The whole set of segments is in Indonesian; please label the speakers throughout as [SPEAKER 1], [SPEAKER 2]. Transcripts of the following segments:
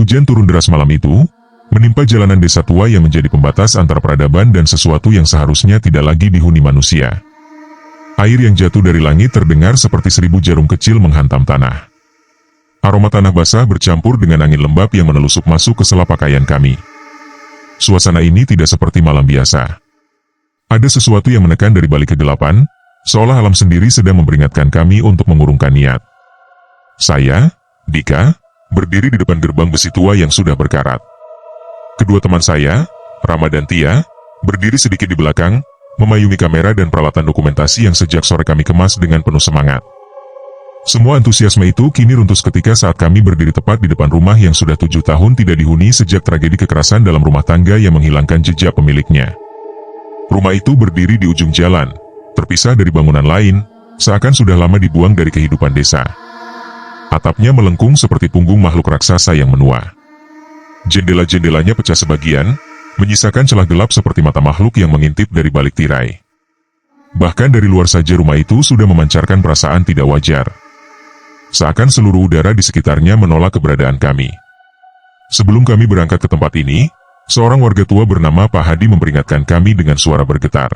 [SPEAKER 1] Hujan turun deras malam itu, menimpa jalanan desa tua yang menjadi pembatas antara peradaban dan sesuatu yang seharusnya tidak lagi dihuni manusia. Air yang jatuh dari langit terdengar seperti 1000 jarum kecil menghantam tanah. Aroma tanah basah bercampur dengan angin lembab yang menelusup masuk ke sela pakaian kami. Suasana ini tidak seperti malam biasa. Ada sesuatu yang menekan dari balik kegelapan, seolah alam sendiri sedang memperingatkan kami untuk mengurungkan niat. Saya, Dika, berdiri di depan gerbang besi tua yang sudah berkarat. Kedua teman saya, Rama dan Tia, berdiri sedikit di belakang, memayungi kamera dan peralatan dokumentasi yang sejak sore kami kemas dengan penuh semangat. Semua antusiasme itu kini runtuh seketika saat kami berdiri tepat di depan rumah yang sudah 7 tahun tidak dihuni sejak tragedi kekerasan dalam rumah tangga yang menghilangkan jejak pemiliknya. Rumah itu berdiri di ujung jalan, terpisah dari bangunan lain, seakan sudah lama dibuang dari kehidupan desa. Atapnya melengkung seperti punggung makhluk raksasa yang menua. Jendela-jendelanya pecah sebagian, menyisakan celah gelap seperti mata makhluk yang mengintip dari balik tirai. Bahkan dari luar saja rumah itu sudah memancarkan perasaan tidak wajar. Seakan seluruh udara di sekitarnya menolak keberadaan kami. Sebelum kami berangkat ke tempat ini, seorang warga tua bernama Pak Hadi memperingatkan kami dengan suara bergetar.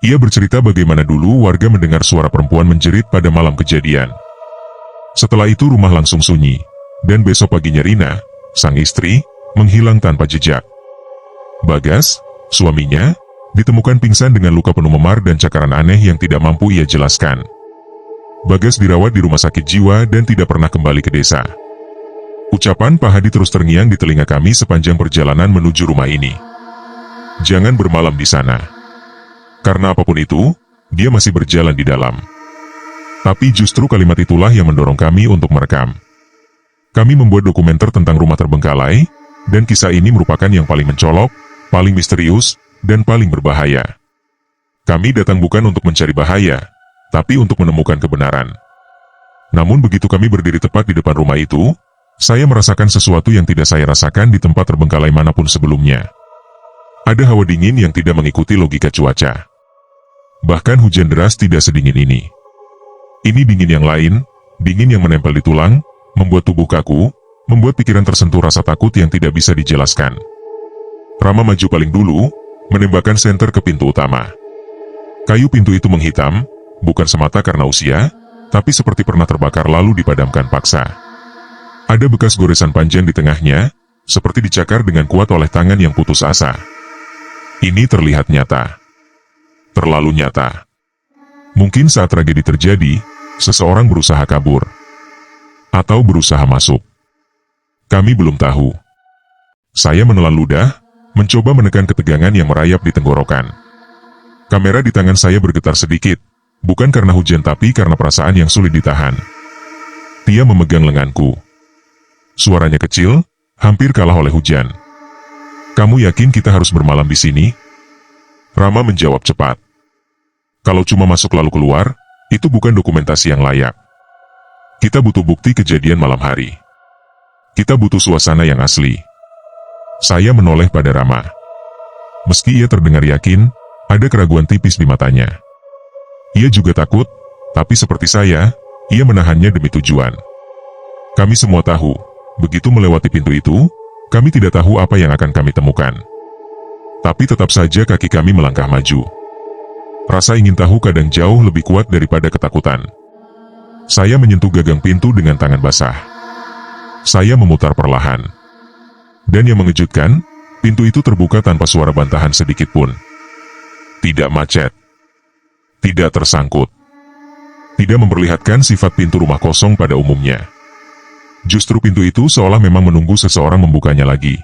[SPEAKER 1] Ia bercerita bagaimana dulu warga mendengar suara perempuan menjerit pada malam kejadian. Setelah itu rumah langsung sunyi, dan besok paginya Rina, sang istri, menghilang tanpa jejak. Bagas, suaminya, ditemukan pingsan dengan luka penuh memar dan cakaran aneh yang tidak mampu ia jelaskan. Bagas dirawat di rumah sakit jiwa dan tidak pernah kembali ke desa. Ucapan Pak Hadi terus terngiang di telinga kami sepanjang perjalanan menuju rumah ini. Jangan bermalam di sana. Karena apapun itu, dia masih berjalan di dalam. Tapi justru kalimat itulah yang mendorong kami untuk merekam. Kami membuat dokumenter tentang rumah terbengkalai, dan kisah ini merupakan yang paling mencolok, paling misterius, dan paling berbahaya. Kami datang bukan untuk mencari bahaya, tapi untuk menemukan kebenaran. Namun begitu kami berdiri tepat di depan rumah itu, saya merasakan sesuatu yang tidak saya rasakan di tempat terbengkalai manapun sebelumnya. Ada hawa dingin yang tidak mengikuti logika cuaca. Bahkan hujan deras tidak sedingin ini. Ini dingin yang lain, dingin yang menempel di tulang, membuat tubuh kaku, membuat pikiran tersentuh rasa takut yang tidak bisa dijelaskan. Rama maju paling dulu, menembakkan senter ke pintu utama. Kayu pintu itu menghitam, bukan semata karena usia, tapi seperti pernah terbakar lalu dipadamkan paksa. Ada bekas goresan panjang di tengahnya, seperti dicakar dengan kuat oleh tangan yang putus asa. Ini terlihat nyata. Terlalu nyata. Mungkin saat tragedi terjadi, seseorang berusaha kabur. Atau berusaha masuk. Kami belum tahu. Saya menelan ludah, mencoba menekan ketegangan yang merayap di tenggorokan. Kamera di tangan saya bergetar sedikit, bukan karena hujan tapi karena perasaan yang sulit ditahan. Tia memegang lenganku. Suaranya kecil, hampir kalah oleh hujan. Kamu yakin kita harus bermalam di sini? Rama menjawab cepat. Kalau cuma masuk lalu keluar, itu bukan dokumentasi yang layak. Kita butuh bukti kejadian malam hari. Kita butuh suasana yang asli. Saya menoleh pada Rama. Meski ia terdengar yakin, ada keraguan tipis di matanya. Ia juga takut, tapi seperti saya, ia menahannya demi tujuan. Kami semua tahu, begitu melewati pintu itu, kami tidak tahu apa yang akan kami temukan. Tapi tetap saja kaki kami melangkah maju. Rasa ingin tahu kadang jauh lebih kuat daripada ketakutan. Saya menyentuh gagang pintu dengan tangan basah. Saya memutar perlahan. Dan yang mengejutkan, pintu itu terbuka tanpa suara bantahan sedikit pun. Tidak macet. Tidak tersangkut. Tidak memperlihatkan sifat pintu rumah kosong pada umumnya. Justru pintu itu seolah memang menunggu seseorang membukanya lagi.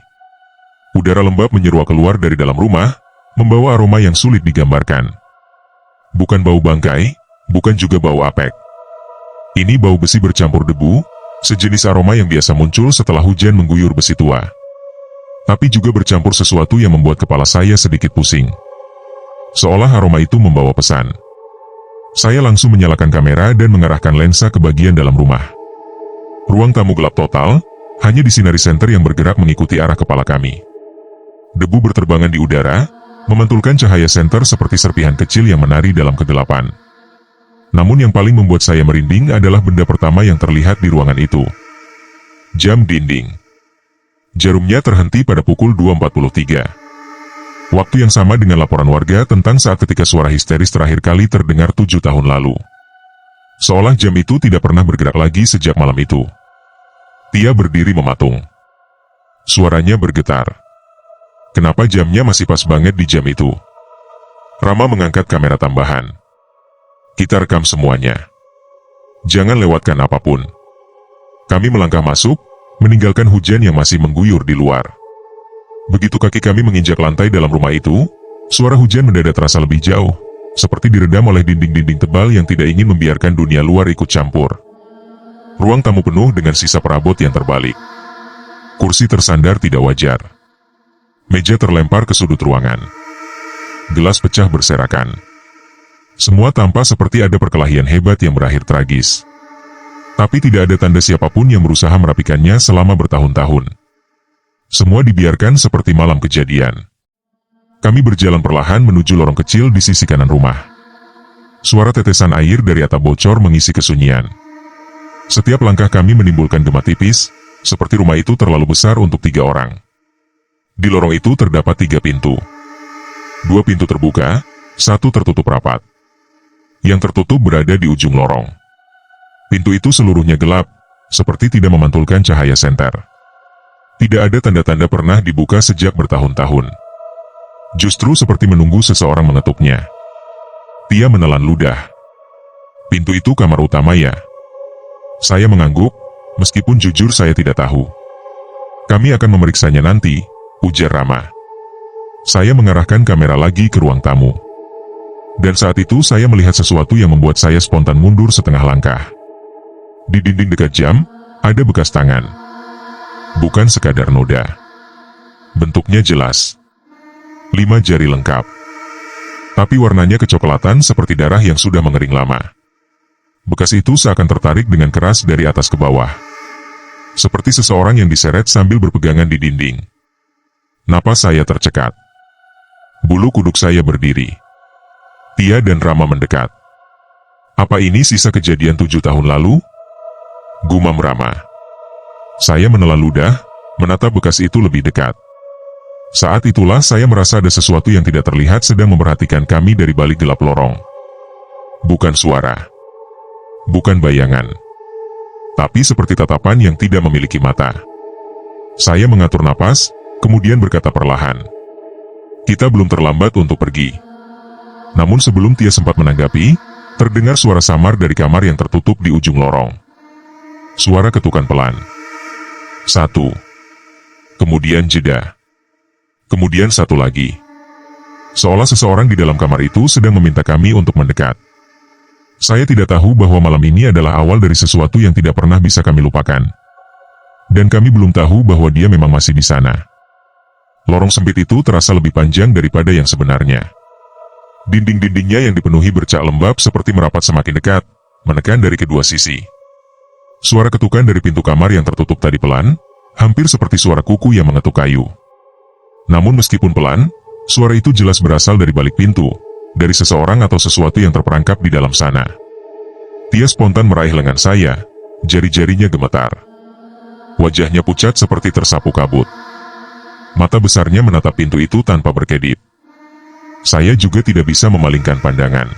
[SPEAKER 1] Udara lembab menyeruak keluar dari dalam rumah, membawa aroma yang sulit digambarkan. Bukan bau bangkai, bukan juga bau apek. Ini bau besi bercampur debu, sejenis aroma yang biasa muncul setelah hujan mengguyur besi tua. Tapi juga bercampur sesuatu yang membuat kepala saya sedikit pusing. Seolah aroma itu membawa pesan. Saya langsung menyalakan kamera dan mengarahkan lensa ke bagian dalam rumah. Ruang tamu gelap total, hanya disinari senter yang bergerak mengikuti arah kepala kami. Debu berterbangan di udara, memantulkan cahaya senter seperti serpihan kecil yang menari dalam kegelapan. Namun yang paling membuat saya merinding adalah benda pertama yang terlihat di ruangan itu. Jam dinding. Jarumnya terhenti pada pukul 2.43. Waktu yang sama dengan laporan warga tentang saat ketika suara histeris terakhir kali terdengar 7 tahun lalu. Seolah jam itu tidak pernah bergerak lagi sejak malam itu. Tia berdiri mematung. Suaranya bergetar. Kenapa jamnya masih pas banget di jam itu? Rama mengangkat kamera tambahan. Kita rekam semuanya. Jangan lewatkan apapun. Kami melangkah masuk, meninggalkan hujan yang masih mengguyur di luar. Begitu kaki kami menginjak lantai dalam rumah itu, suara hujan mendadak terasa lebih jauh, seperti diredam oleh dinding-dinding tebal yang tidak ingin membiarkan dunia luar ikut campur. Ruang tamu penuh dengan sisa perabot yang terbalik. Kursi tersandar tidak wajar. Meja terlempar ke sudut ruangan. Gelas pecah berserakan. Semua tampak seperti ada perkelahian hebat yang berakhir tragis. Tapi tidak ada tanda siapapun yang berusaha merapikannya selama bertahun-tahun. Semua dibiarkan seperti malam kejadian. Kami berjalan perlahan menuju lorong kecil di sisi kanan rumah. Suara tetesan air dari atap bocor mengisi kesunyian. Setiap langkah kami menimbulkan gema tipis, seperti rumah itu terlalu besar untuk 3 orang. Di lorong itu terdapat 3 pintu. 2 pintu terbuka, 1 tertutup rapat. Yang tertutup berada di ujung lorong. Pintu itu seluruhnya gelap, seperti tidak memantulkan cahaya senter. Tidak ada tanda-tanda pernah dibuka sejak bertahun-tahun. Justru seperti menunggu seseorang mengetuknya. Tia menelan ludah. Pintu itu kamar utama ya? Saya mengangguk, meskipun jujur saya tidak tahu. Kami akan memeriksanya nanti, ujar Rama. Saya mengarahkan kamera lagi ke ruang tamu. Dan saat itu saya melihat sesuatu yang membuat saya spontan mundur setengah langkah. Di dinding dekat jam, ada bekas tangan. Bukan sekadar noda. Bentuknya jelas. 5 jari lengkap. Tapi warnanya kecoklatan seperti darah yang sudah mengering lama. Bekas itu seakan tertarik dengan keras dari atas ke bawah. Seperti seseorang yang diseret sambil berpegangan di dinding. Napas saya tercekat. Bulu kuduk saya berdiri. Tia dan Rama mendekat. Apa ini sisa kejadian 7 tahun lalu? Gumam Rama. Saya menelan ludah, menatap bekas itu lebih dekat. Saat itulah saya merasa ada sesuatu yang tidak terlihat sedang memperhatikan kami dari balik gelap lorong. Bukan suara. Bukan bayangan. Tapi seperti tatapan yang tidak memiliki mata. Saya mengatur napas, kemudian berkata perlahan. Kita belum terlambat untuk pergi. Namun sebelum Tia sempat menanggapi, terdengar suara samar dari kamar yang tertutup di ujung lorong. Suara ketukan pelan. 1. Kemudian jeda. Kemudian 1 lagi. Seolah seseorang di dalam kamar itu sedang meminta kami untuk mendekat. Saya tidak tahu bahwa malam ini adalah awal dari sesuatu yang tidak pernah bisa kami lupakan. Dan kami belum tahu bahwa dia memang masih di sana. Lorong sempit itu terasa lebih panjang daripada yang sebenarnya. Dinding-dindingnya yang dipenuhi bercak lembab seperti merapat semakin dekat, menekan dari kedua sisi. Suara ketukan dari pintu kamar yang tertutup tadi pelan, hampir seperti suara kuku yang mengetuk kayu. Namun meskipun pelan, suara itu jelas berasal dari balik pintu, dari seseorang atau sesuatu yang terperangkap di dalam sana. Tia spontan meraih lengan saya, jari-jarinya gemetar. Wajahnya pucat seperti tersapu kabut. Mata besarnya menatap pintu itu tanpa berkedip. Saya juga tidak bisa memalingkan pandangan.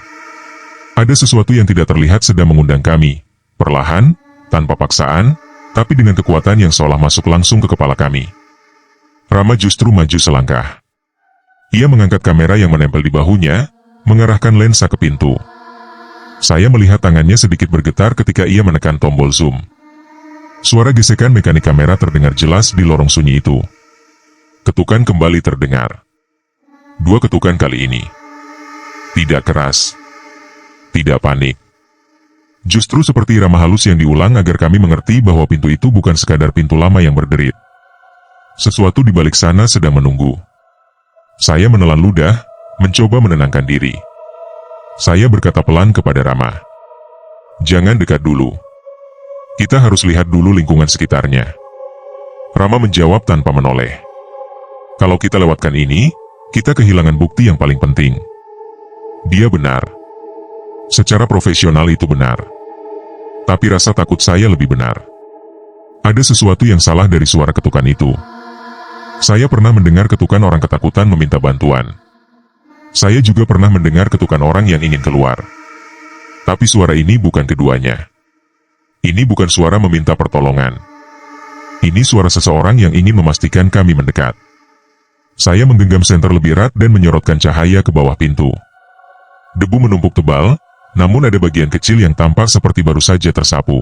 [SPEAKER 1] Ada sesuatu yang tidak terlihat sedang mengundang kami, perlahan, tanpa paksaan, tapi dengan kekuatan yang seolah masuk langsung ke kepala kami. Rama justru maju selangkah. Ia mengangkat kamera yang menempel di bahunya, mengarahkan lensa ke pintu. Saya melihat tangannya sedikit bergetar ketika ia menekan tombol zoom. Suara gesekan mekanik kamera terdengar jelas di lorong sunyi itu. Ketukan kembali terdengar. 2 ketukan kali ini. Tidak keras. Tidak panik. Justru seperti irama halus yang diulang agar kami mengerti bahwa pintu itu bukan sekadar pintu lama yang berderit. Sesuatu di balik sana sedang menunggu. Saya menelan ludah, mencoba menenangkan diri. Saya berkata pelan kepada Rama. Jangan dekat dulu. Kita harus lihat dulu lingkungan sekitarnya. Rama menjawab tanpa menoleh. Kalau kita lewatkan ini, kita kehilangan bukti yang paling penting. Dia benar. Secara profesional itu benar. Tapi rasa takut saya lebih benar. Ada sesuatu yang salah dari suara ketukan itu. Saya pernah mendengar ketukan orang ketakutan meminta bantuan. Saya juga pernah mendengar ketukan orang yang ingin keluar. Tapi suara ini bukan keduanya. Ini bukan suara meminta pertolongan. Ini suara seseorang yang ingin memastikan kami mendekat. Saya menggenggam senter lebih erat dan menyorotkan cahaya ke bawah pintu. Debu menumpuk tebal, namun ada bagian kecil yang tampak seperti baru saja tersapu.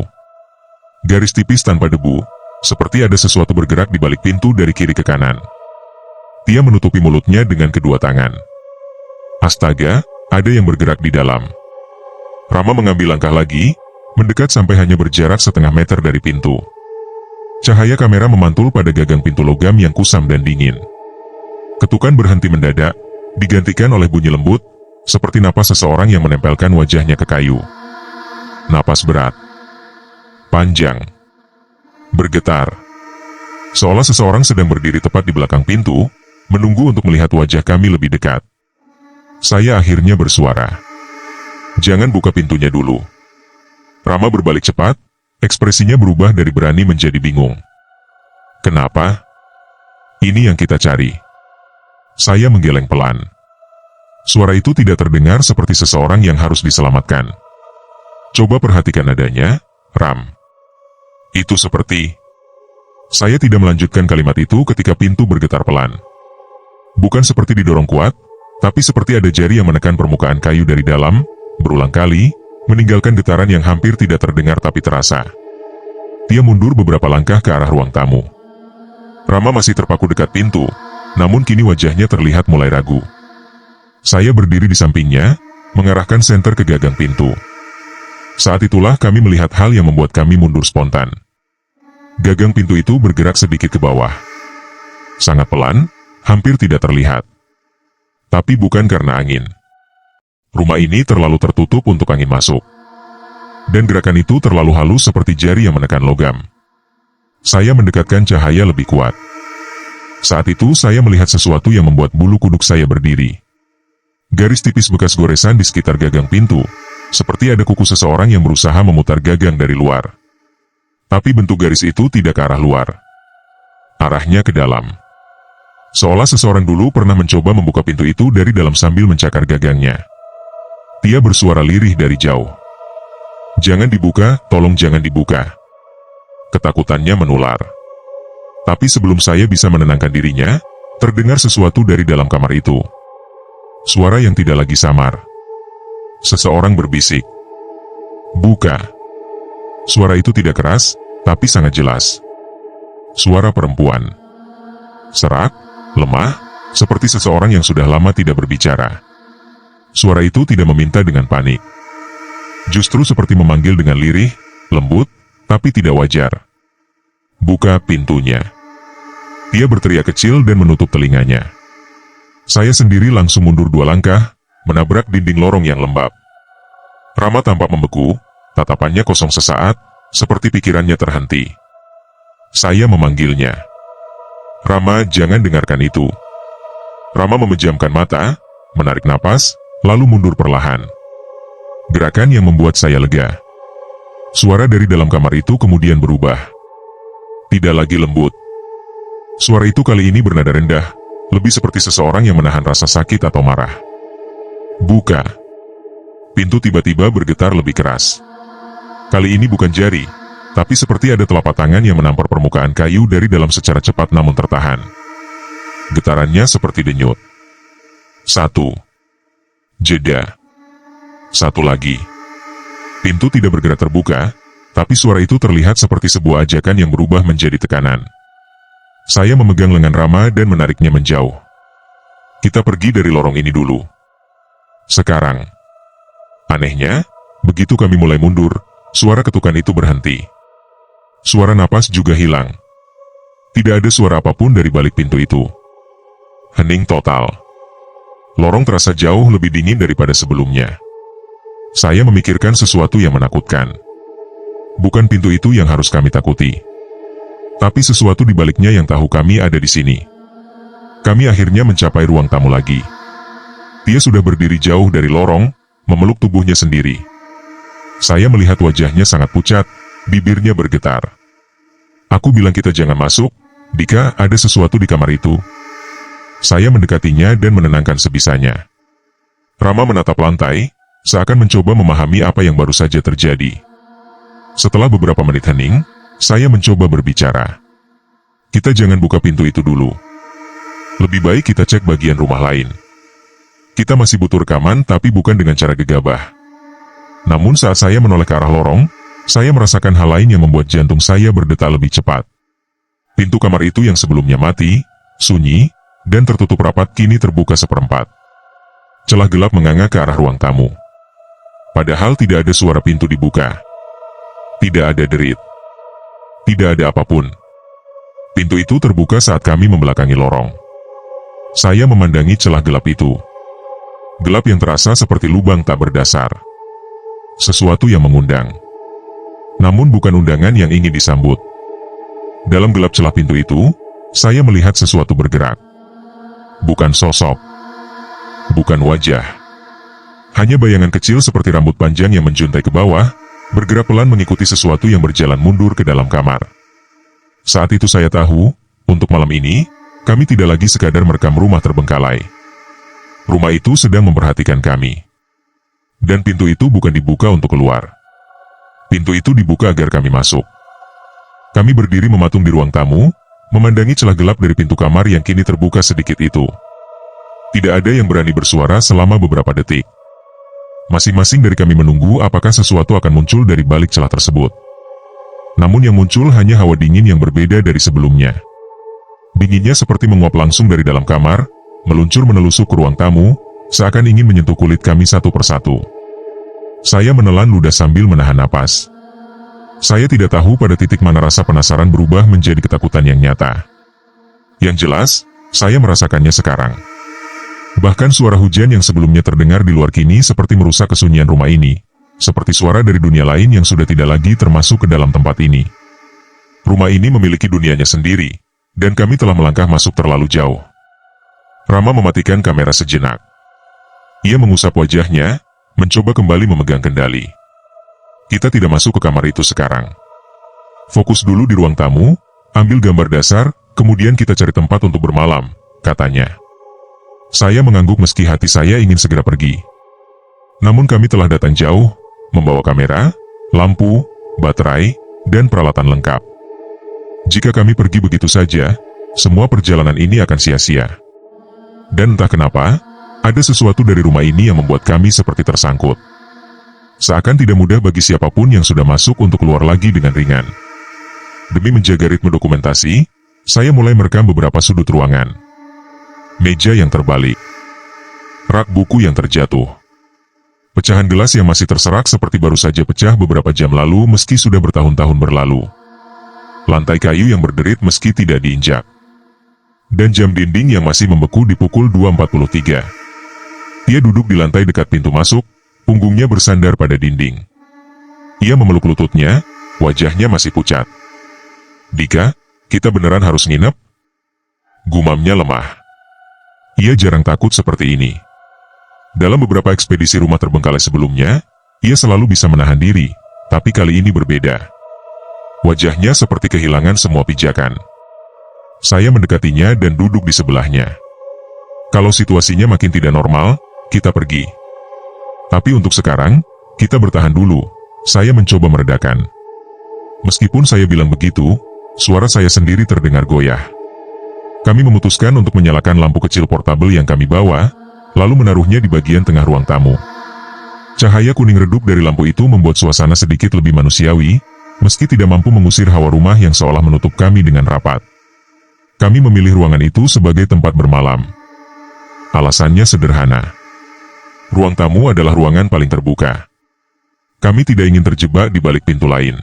[SPEAKER 1] Garis tipis tanpa debu, seperti ada sesuatu bergerak di balik pintu dari kiri ke kanan. Dia menutupi mulutnya dengan kedua tangan. Astaga, ada yang bergerak di dalam. Rama mengambil langkah lagi, mendekat sampai hanya berjarak setengah meter dari pintu. Cahaya kamera memantul pada gagang pintu logam yang kusam dan dingin. Ketukan berhenti mendadak, digantikan oleh bunyi lembut, seperti napas seseorang yang menempelkan wajahnya ke kayu. Napas berat, panjang, bergetar. Seolah seseorang sedang berdiri tepat di belakang pintu, menunggu untuk melihat wajah kami lebih dekat. Saya akhirnya bersuara. Jangan buka pintunya dulu. Rama berbalik cepat, ekspresinya berubah dari berani menjadi bingung. Kenapa? Ini yang kita cari. Saya menggeleng pelan. Suara itu tidak terdengar seperti seseorang yang harus diselamatkan. Coba perhatikan nadanya, Ram. Itu seperti... Saya tidak melanjutkan kalimat itu ketika pintu bergetar pelan. Bukan seperti didorong kuat, tapi seperti ada jari yang menekan permukaan kayu dari dalam, berulang kali, meninggalkan getaran yang hampir tidak terdengar tapi terasa. Dia mundur beberapa langkah ke arah ruang tamu. Rama masih terpaku dekat pintu, namun kini wajahnya terlihat mulai ragu. Saya berdiri di sampingnya, mengarahkan senter ke gagang pintu. Saat itulah kami melihat hal yang membuat kami mundur spontan. Gagang pintu itu bergerak sedikit ke bawah. Sangat pelan, hampir tidak terlihat. Tapi bukan karena angin. Rumah ini terlalu tertutup untuk angin masuk. Dan gerakan itu terlalu halus seperti jari yang menekan logam. Saya mendekatkan cahaya lebih kuat. Saat itu saya melihat sesuatu yang membuat bulu kuduk saya berdiri. Garis tipis bekas goresan di sekitar gagang pintu, seperti ada kuku seseorang yang berusaha memutar gagang dari luar. Tapi bentuk garis itu tidak ke arah luar. Arahnya ke dalam. Seolah seseorang dulu pernah mencoba membuka pintu itu dari dalam sambil mencakar gagangnya. Dia bersuara lirih dari jauh. Jangan dibuka, tolong jangan dibuka. Ketakutannya menular. Tapi sebelum saya bisa menenangkan dirinya, terdengar sesuatu dari dalam kamar itu. Suara yang tidak lagi samar. Seseorang berbisik. Buka. Suara itu tidak keras, tapi sangat jelas. Suara perempuan. Serak, lemah, seperti seseorang yang sudah lama tidak berbicara. Suara itu tidak meminta dengan panik. Justru seperti memanggil dengan lirih, lembut, tapi tidak wajar. Buka pintunya. Dia berteriak kecil dan menutup telinganya. Saya sendiri langsung mundur 2 langkah, menabrak dinding lorong yang lembab. Rama tampak membeku, tatapannya kosong sesaat, seperti pikirannya terhenti. Saya memanggilnya. Rama, jangan dengarkan itu. Rama memejamkan mata, menarik napas, lalu mundur perlahan. Gerakan yang membuat saya lega. Suara dari dalam kamar itu kemudian berubah. Tidak lagi lembut. Suara itu kali ini bernada rendah, lebih seperti seseorang yang menahan rasa sakit atau marah. Buka. Pintu tiba-tiba bergetar lebih keras. Kali ini bukan jari, tapi seperti ada telapak tangan yang menampar permukaan kayu dari dalam secara cepat namun tertahan. Getarannya seperti denyut. 1. Jeda. 1 lagi. Pintu tidak bergerak terbuka, tapi suara itu terlihat seperti sebuah ajakan yang berubah menjadi tekanan. Saya memegang lengan Rama dan menariknya menjauh. Kita pergi dari lorong ini dulu. Sekarang. Anehnya, begitu kami mulai mundur, suara ketukan itu berhenti. Suara napas juga hilang. Tidak ada suara apapun dari balik pintu itu. Hening total. Lorong terasa jauh lebih dingin daripada sebelumnya. Saya memikirkan sesuatu yang menakutkan. Bukan pintu itu yang harus kami takuti, tapi sesuatu di baliknya yang tahu kami ada di sini. Kami akhirnya mencapai ruang tamu lagi. Dia sudah berdiri jauh dari lorong, memeluk tubuhnya sendiri. Saya melihat wajahnya sangat pucat, bibirnya bergetar. Aku bilang kita jangan masuk, Dika, ada sesuatu di kamar itu. Saya mendekatinya dan menenangkan sebisanya. Rama menatap lantai, seakan mencoba memahami apa yang baru saja terjadi. Setelah beberapa menit hening, saya mencoba berbicara. Kita jangan buka pintu itu dulu. Lebih baik kita cek bagian rumah lain. Kita masih butuh rekaman tapi bukan dengan cara gegabah. Namun saat saya menoleh ke arah lorong, saya merasakan hal lain yang membuat jantung saya berdetak lebih cepat. Pintu kamar itu yang sebelumnya mati, sunyi, dan tertutup rapat kini terbuka seperempat. Celah gelap menganga ke arah ruang tamu. Padahal tidak ada suara pintu dibuka. Tidak ada derit. Tidak ada apapun. Pintu itu terbuka saat kami membelakangi lorong. Saya memandangi celah gelap itu. Gelap yang terasa seperti lubang tak berdasar. Sesuatu yang mengundang. Namun bukan undangan yang ingin disambut. Dalam gelap celah pintu itu, saya melihat sesuatu bergerak. Bukan sosok. Bukan wajah. Hanya bayangan kecil seperti rambut panjang yang menjuntai ke bawah, bergerak pelan mengikuti sesuatu yang berjalan mundur ke dalam kamar. Saat itu saya tahu, untuk malam ini, kami tidak lagi sekadar merekam rumah terbengkalai. Rumah itu sedang memperhatikan kami. Dan pintu itu bukan dibuka untuk keluar. Pintu itu dibuka agar kami masuk. Kami berdiri mematung di ruang tamu, memandangi celah gelap dari pintu kamar yang kini terbuka sedikit itu. Tidak ada yang berani bersuara selama beberapa detik. Masing-masing dari kami menunggu apakah sesuatu akan muncul dari balik celah tersebut. Namun yang muncul hanya hawa dingin yang berbeda dari sebelumnya. Dinginnya seperti menguap langsung dari dalam kamar, meluncur menelusuk ke ruang tamu, seakan ingin menyentuh kulit kami satu persatu. Saya menelan ludah sambil menahan napas. Saya tidak tahu pada titik mana rasa penasaran berubah menjadi ketakutan yang nyata. Yang jelas, saya merasakannya sekarang. Bahkan suara hujan yang sebelumnya terdengar di luar kini seperti merusak kesunyian rumah ini, seperti suara dari dunia lain yang sudah tidak lagi termasuk ke dalam tempat ini. Rumah ini memiliki dunianya sendiri, dan kami telah melangkah masuk terlalu jauh. Rama mematikan kamera sejenak. Ia mengusap wajahnya, mencoba kembali memegang kendali. Kita tidak masuk ke kamar itu sekarang. Fokus dulu di ruang tamu, ambil gambar dasar, kemudian kita cari tempat untuk bermalam, katanya. Saya mengangguk meski hati saya ingin segera pergi. Namun kami telah datang jauh, membawa kamera, lampu, baterai, dan peralatan lengkap. Jika kami pergi begitu saja, semua perjalanan ini akan sia-sia. Dan entah kenapa, ada sesuatu dari rumah ini yang membuat kami seperti tersangkut. Seakan tidak mudah bagi siapapun yang sudah masuk untuk keluar lagi dengan ringan. Demi menjaga ritme dokumentasi, saya mulai merekam beberapa sudut ruangan. Meja yang terbalik. Rak buku yang terjatuh. Pecahan gelas yang masih terserak seperti baru saja pecah beberapa jam lalu meski sudah bertahun-tahun berlalu. Lantai kayu yang berderit meski tidak diinjak. Dan jam dinding yang masih membeku di pukul 2.43. Dia duduk di lantai dekat pintu masuk, punggungnya bersandar pada dinding. Ia memeluk lututnya, wajahnya masih pucat. Dika, kita beneran harus nginep? Gumamnya lemah. Ia jarang takut seperti ini. Dalam beberapa ekspedisi rumah terbengkalai sebelumnya, ia selalu bisa menahan diri, tapi kali ini berbeda. Wajahnya seperti kehilangan semua pijakan. Saya mendekatinya dan duduk di sebelahnya. Kalau situasinya makin tidak normal, kita pergi. Tapi untuk sekarang, kita bertahan dulu, saya mencoba meredakan. Meskipun saya bilang begitu, suara saya sendiri terdengar goyah. Kami memutuskan untuk menyalakan lampu kecil portabel yang kami bawa, lalu menaruhnya di bagian tengah ruang tamu. Cahaya kuning redup dari lampu itu membuat suasana sedikit lebih manusiawi, meski tidak mampu mengusir hawa rumah yang seolah menutup kami dengan rapat. Kami memilih ruangan itu sebagai tempat bermalam. Alasannya sederhana. Ruang tamu adalah ruangan paling terbuka. Kami tidak ingin terjebak di balik pintu lain.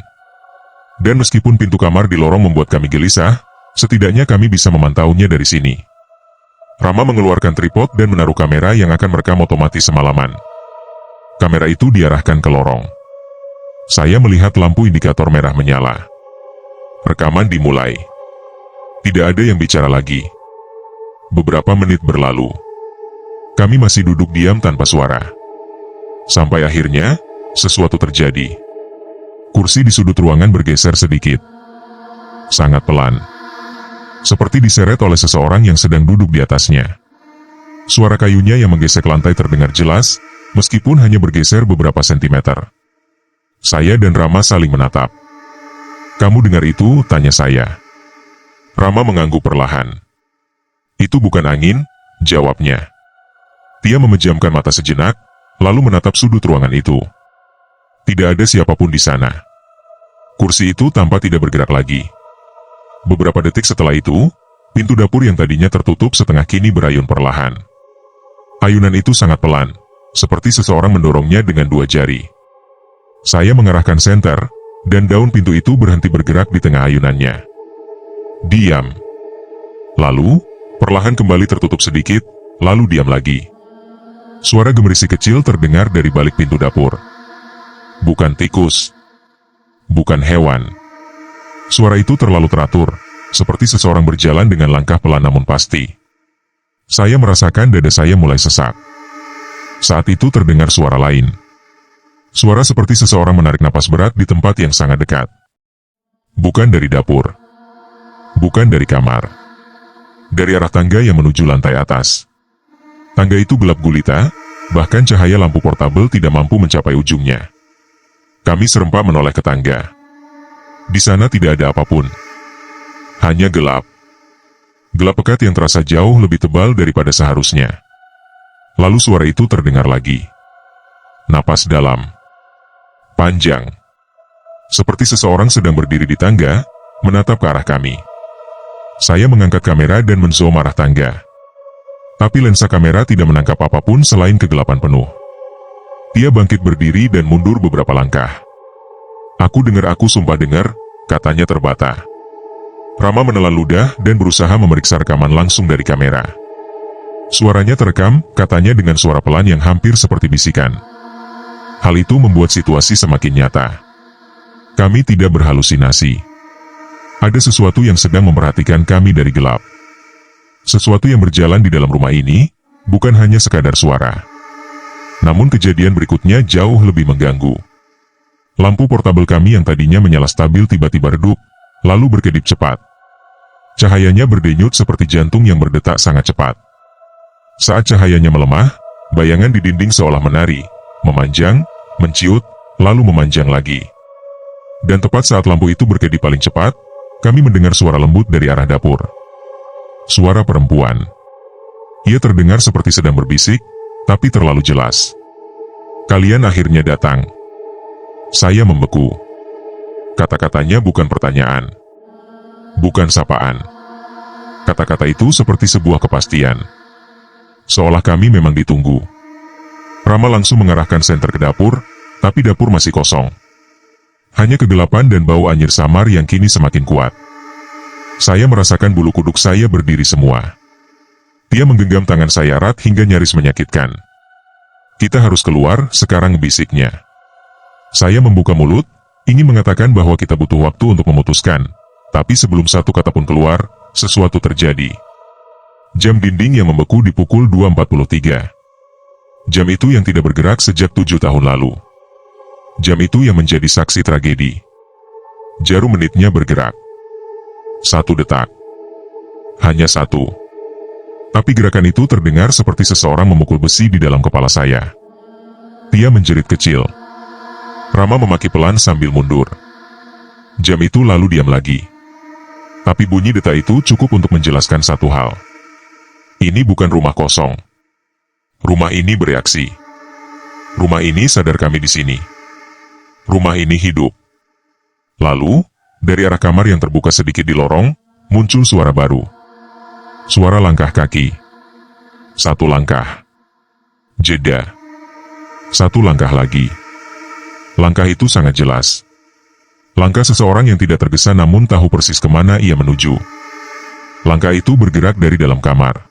[SPEAKER 1] Dan meskipun pintu kamar di lorong membuat kami gelisah, setidaknya kami bisa memantaunya dari sini. Rama mengeluarkan tripod dan menaruh kamera yang akan merekam otomatis semalaman. Kamera itu diarahkan ke lorong. Saya melihat lampu indikator merah menyala. Rekaman dimulai. Tidak ada yang bicara lagi. Beberapa menit berlalu. Kami masih duduk diam tanpa suara. Sampai akhirnya, sesuatu terjadi. Kursi di sudut ruangan bergeser sedikit. Sangat pelan. seperti diseret oleh seseorang yang sedang duduk di atasnya. Suara kayunya yang menggesek lantai terdengar jelas, meskipun hanya bergeser beberapa sentimeter. Saya dan Rama saling menatap. "Kamu dengar itu?" tanya saya. Rama mengangguk perlahan. "Itu bukan angin," jawabnya. Dia memejamkan mata sejenak, lalu menatap sudut ruangan itu. Tidak ada siapapun di sana. Kursi itu tampak tidak bergerak lagi. Beberapa detik setelah itu, pintu dapur yang tadinya tertutup setengah kini berayun perlahan. Ayunan itu sangat pelan, seperti seseorang mendorongnya dengan 2 jari. Saya mengarahkan senter, dan daun pintu itu berhenti bergerak di tengah ayunannya. Diam. Lalu, perlahan kembali tertutup sedikit, lalu diam lagi. Suara gemerisik kecil terdengar dari balik pintu dapur. Bukan tikus. Bukan hewan. Suara itu terlalu teratur, seperti seseorang berjalan dengan langkah pelan namun pasti. Saya merasakan dada saya mulai sesak. Saat itu terdengar suara lain. Suara seperti seseorang menarik napas berat di tempat yang sangat dekat. Bukan dari dapur. Bukan dari kamar. Dari arah tangga yang menuju lantai atas. Tangga itu gelap gulita, bahkan cahaya lampu portabel tidak mampu mencapai ujungnya. Kami serempak menoleh ke tangga. Di sana tidak ada apapun. Hanya gelap. Gelap pekat yang terasa jauh lebih tebal daripada seharusnya. Lalu suara itu terdengar lagi. Napas dalam. Panjang. Seperti seseorang sedang berdiri di tangga, menatap ke arah kami. Saya mengangkat kamera dan menzoom arah tangga. Tapi lensa kamera tidak menangkap apapun selain kegelapan penuh. Dia bangkit berdiri dan mundur beberapa langkah. "Aku sumpah dengar," katanya terbata. Rama menelan ludah dan berusaha memeriksa rekaman langsung dari kamera. Suaranya terekam, katanya dengan suara pelan yang hampir seperti bisikan. Hal itu membuat situasi semakin nyata. Kami tidak berhalusinasi. Ada sesuatu yang sedang memperhatikan kami dari gelap. Sesuatu yang berjalan di dalam rumah ini, bukan hanya sekadar suara. Namun kejadian berikutnya jauh lebih mengganggu. Lampu portabel kami yang tadinya menyala stabil tiba-tiba redup, lalu berkedip cepat. Cahayanya berdenyut seperti jantung yang berdetak sangat cepat. Saat cahayanya melemah, bayangan di dinding seolah menari, memanjang, menciut, lalu memanjang lagi. Dan tepat saat lampu itu berkedip paling cepat, kami mendengar suara lembut dari arah dapur. Suara perempuan. Ia terdengar seperti sedang berbisik, tapi terlalu jelas. "Kalian akhirnya datang." Saya membeku. Kata-katanya bukan pertanyaan. Bukan sapaan. Kata-kata itu seperti sebuah kepastian. Seolah kami memang ditunggu. Rama langsung mengarahkan senter ke dapur, tapi dapur masih kosong. Hanya kegelapan dan bau anyir samar yang kini semakin kuat. Saya merasakan bulu kuduk saya berdiri semua. Dia menggenggam tangan saya erat hingga nyaris menyakitkan. "Kita harus keluar sekarang," bisiknya. Saya membuka mulut, ingin mengatakan bahwa kita butuh waktu untuk memutuskan. Tapi sebelum satu kata pun keluar, sesuatu terjadi. Jam dinding yang membeku di pukul 2.43. Jam itu yang tidak bergerak sejak 7 tahun lalu. Jam itu yang menjadi saksi tragedi. Jarum menitnya bergerak. 1 detak. Hanya 1. Tapi gerakan itu terdengar seperti seseorang memukul besi di dalam kepala saya. Dia menjerit kecil. Rama memaki pelan sambil mundur. Jam itu lalu diam lagi. Tapi bunyi detak itu cukup untuk menjelaskan satu hal. Ini bukan rumah kosong. Rumah ini bereaksi. Rumah ini sadar kami di sini. Rumah ini hidup. Lalu, dari arah kamar yang terbuka sedikit di lorong, muncul suara baru. Suara langkah kaki. 1 langkah. Jeda. 1 langkah lagi. Langkah itu sangat jelas. Langkah seseorang yang tidak tergesa namun tahu persis kemana ia menuju. Langkah itu bergerak dari dalam kamar.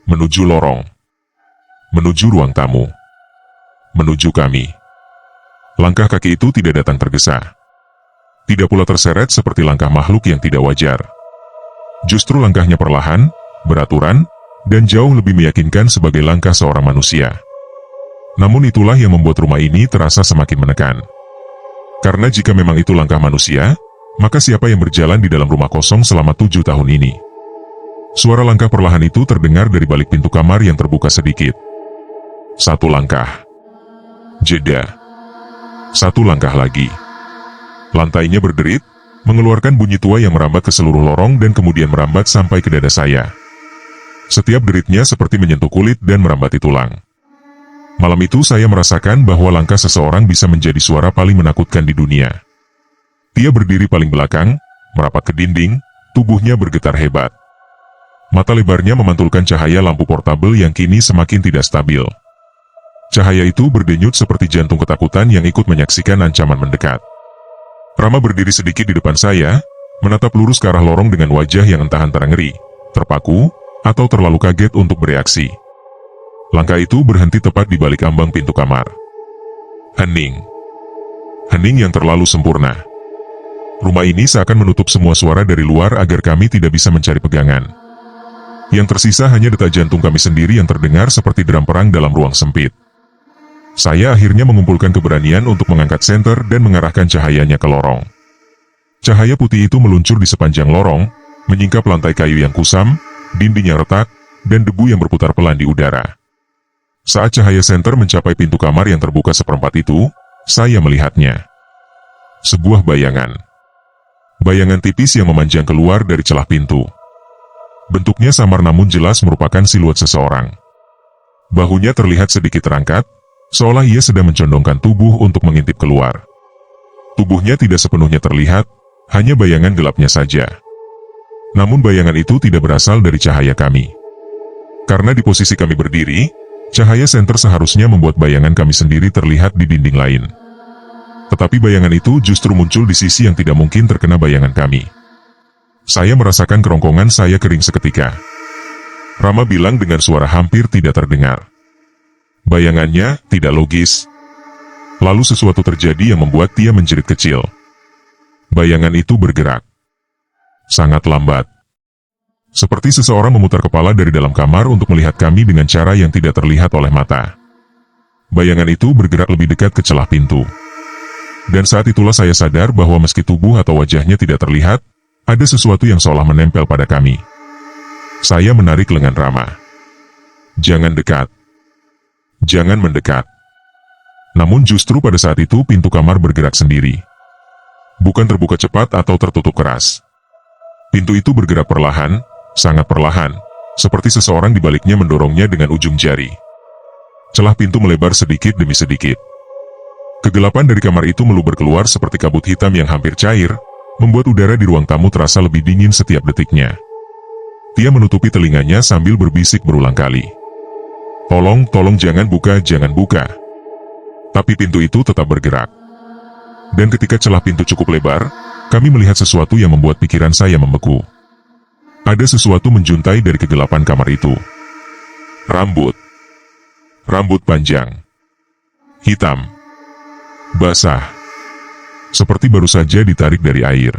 [SPEAKER 1] Menuju lorong. Menuju ruang tamu. Menuju kami. Langkah kaki itu tidak datang tergesa. Tidak pula terseret seperti langkah makhluk yang tidak wajar. Justru langkahnya perlahan, beraturan, dan jauh lebih meyakinkan sebagai langkah seorang manusia. Namun itulah yang membuat rumah ini terasa semakin menekan. Karena jika memang itu langkah manusia, Maka siapa yang berjalan di dalam rumah kosong selama 7 tahun ini? Suara langkah perlahan itu terdengar dari balik pintu kamar yang terbuka sedikit. 1 langkah. Jeda. 1 langkah lagi. Lantainya berderit, mengeluarkan bunyi tua yang merambat ke seluruh lorong dan kemudian merambat sampai ke dada saya. Setiap deritnya seperti menyentuh kulit dan merambati tulang. Malam itu saya merasakan bahwa langkah seseorang bisa menjadi suara paling menakutkan di dunia. Dia berdiri paling belakang, merapat ke dinding, tubuhnya bergetar hebat. Mata lebarnya memantulkan cahaya lampu portabel yang kini semakin tidak stabil. Cahaya itu berdenyut seperti jantung ketakutan yang ikut menyaksikan ancaman mendekat. Rama berdiri sedikit di depan saya, menatap lurus ke arah lorong dengan wajah yang entah antara ngeri, terpaku, atau terlalu kaget untuk bereaksi. Langkah itu berhenti tepat di balik ambang pintu kamar. Hening. Hening yang terlalu sempurna. Rumah ini seakan menutup semua suara dari luar agar kami tidak bisa mencari pegangan. Yang tersisa hanya detak jantung kami sendiri yang terdengar seperti drum perang dalam ruang sempit. Saya akhirnya mengumpulkan keberanian untuk mengangkat senter dan mengarahkan cahayanya ke lorong. Cahaya putih itu meluncur di sepanjang lorong, menyingkap lantai kayu yang kusam, dinding yang retak, dan debu yang berputar pelan di udara. Saat cahaya senter mencapai pintu kamar yang terbuka seperempat itu, saya melihatnya. Sebuah bayangan. Bayangan tipis yang memanjang keluar dari celah pintu. Bentuknya samar namun jelas merupakan siluet seseorang. Bahunya terlihat sedikit terangkat, seolah ia sedang mencondongkan tubuh untuk mengintip keluar. Tubuhnya tidak sepenuhnya terlihat, hanya bayangan gelapnya saja. Namun bayangan itu tidak berasal dari cahaya kami. Karena di posisi kami berdiri, cahaya senter seharusnya membuat bayangan kami sendiri terlihat di dinding lain. Tetapi bayangan itu justru muncul di sisi yang tidak mungkin terkena bayangan kami. Saya merasakan kerongkongan saya kering seketika. Rama bilang dengan suara hampir tidak terdengar. Bayangannya tidak logis. Lalu sesuatu terjadi yang membuat dia menjerit kecil. Bayangan itu bergerak. Sangat lambat. Seperti seseorang memutar kepala dari dalam kamar untuk melihat kami dengan cara yang tidak terlihat oleh mata. Bayangan itu bergerak lebih dekat ke celah pintu. Dan saat itulah saya sadar bahwa meski tubuh atau wajahnya tidak terlihat, ada sesuatu yang seolah menempel pada kami. Saya menarik lengan Rama. Jangan dekat. Jangan mendekat. Namun justru pada saat itu pintu kamar bergerak sendiri. Bukan terbuka cepat atau tertutup keras. Pintu itu bergerak perlahan, sangat perlahan, seperti seseorang di baliknya mendorongnya dengan ujung jari. Celah pintu melebar sedikit demi sedikit. Kegelapan dari kamar itu meluber keluar seperti kabut hitam yang hampir cair, membuat udara di ruang tamu terasa lebih dingin setiap detiknya. Dia menutupi telinganya sambil berbisik berulang kali. Tolong, tolong jangan buka, jangan buka. Tapi pintu itu tetap bergerak. Dan ketika celah pintu cukup lebar, kami melihat sesuatu yang membuat pikiran saya membeku. Ada sesuatu menjuntai dari kegelapan kamar itu. Rambut. Rambut panjang. Hitam. Basah. Seperti baru saja ditarik dari air.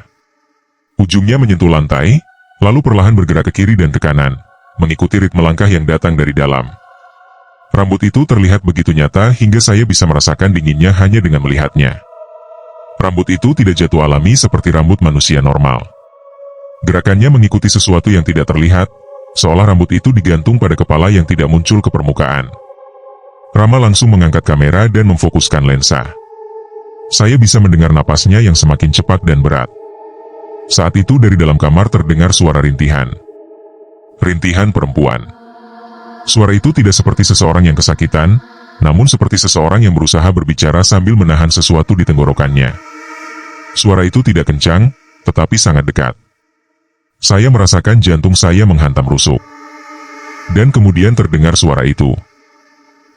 [SPEAKER 1] Ujungnya menyentuh lantai, lalu perlahan bergerak ke kiri dan ke kanan, mengikuti ritme langkah yang datang dari dalam. Rambut itu terlihat begitu nyata hingga saya bisa merasakan dinginnya hanya dengan melihatnya. Rambut itu tidak jatuh alami seperti rambut manusia normal. Gerakannya mengikuti sesuatu yang tidak terlihat, seolah rambut itu digantung pada kepala yang tidak muncul ke permukaan. Rama langsung mengangkat kamera dan memfokuskan lensa. Saya bisa mendengar napasnya yang semakin cepat dan berat. Saat itu dari dalam kamar terdengar suara rintihan. Rintihan perempuan. Suara itu tidak seperti seseorang yang kesakitan, namun seperti seseorang yang berusaha berbicara sambil menahan sesuatu di tenggorokannya. Suara itu tidak kencang, tetapi sangat dekat. Saya merasakan jantung saya menghantam rusuk. Dan kemudian terdengar suara itu.